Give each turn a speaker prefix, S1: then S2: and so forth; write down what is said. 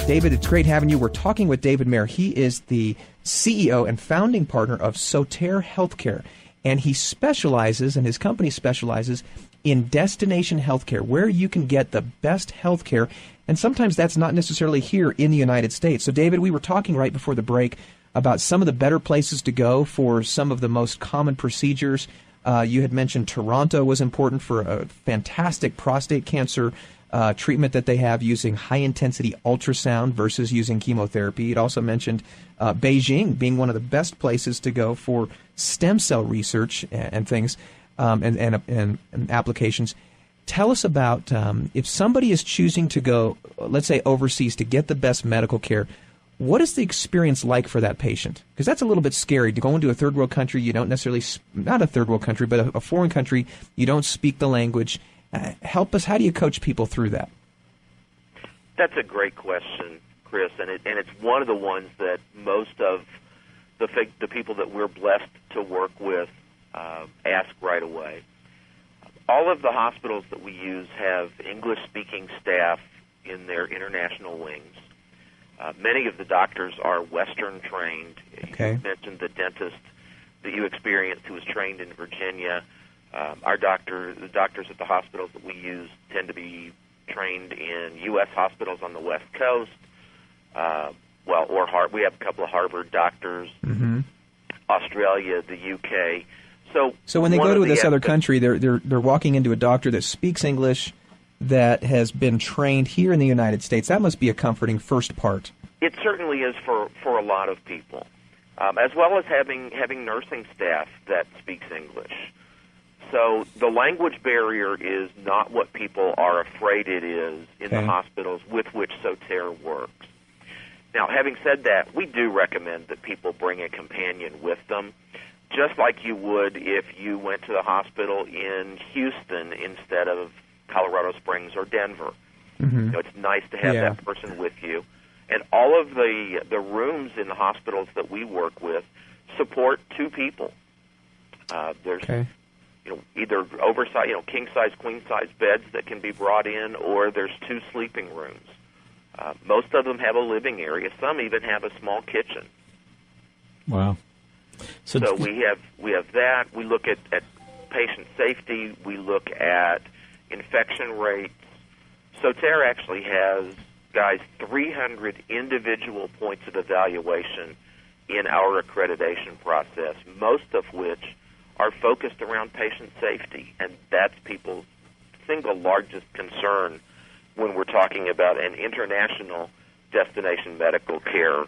S1: David, it's great having you. We're talking with David Mair. He is the CEO and founding partner of Soter Healthcare, and he specializes, and his company specializes, in destination healthcare, where you can get the best healthcare, and sometimes that's not necessarily here in the United States. So, David, we were talking right before the break about some of the better places to go for some of the most common procedures. You had mentioned Toronto was important for a fantastic prostate cancer treatment that they have using high-intensity ultrasound versus using chemotherapy. You'd also mentioned Beijing being one of the best places to go for stem cell research and things and applications. Tell us about if somebody is choosing to go, let's say, overseas to get the best medical care, what is the experience like for that patient? Because that's a little bit scary. To go into a third world country, you don't necessarily, not a third world country, but a foreign country, you don't speak the language. Help us. How do you coach people through that?
S2: That's a great question, Chris, and it's one of the ones that most of the people that we're blessed to work with ask right away. All of the hospitals that we use have English-speaking staff in their international wings. Many of the doctors are Western trained.
S1: Okay.
S2: You mentioned the dentist that you experienced who was trained in Virginia. The doctors at the hospitals that we use tend to be trained in U.S. hospitals on the West Coast. We have a couple of Harvard doctors, Australia, the U.K. So
S1: when they go to this other country, they're walking into a doctor that speaks English, that has been trained here in the United States. That must be a comforting first part.
S2: It certainly is for a lot of people, as well as having nursing staff that speaks English. So the language barrier is not what people are afraid it is in the hospitals with which Soter works. Now, having said that, we do recommend that people bring a companion with them, just like you would if you went to the hospital in Houston instead of Colorado Springs or Denver.
S1: Mm-hmm.
S2: It's nice to have that person with you. And all of the rooms in the hospitals that we work with support two people. There's either oversized, king-size, queen-size beds that can be brought in, or there's two sleeping rooms. Most of them have a living area. Some even have a small kitchen.
S1: Wow.
S2: So we have that. We look at patient safety. We look at infection rates. Soter actually has, 300 individual points of evaluation in our accreditation process, most of which are focused around patient safety, and that's people's single largest concern when we're talking about an international destination medical care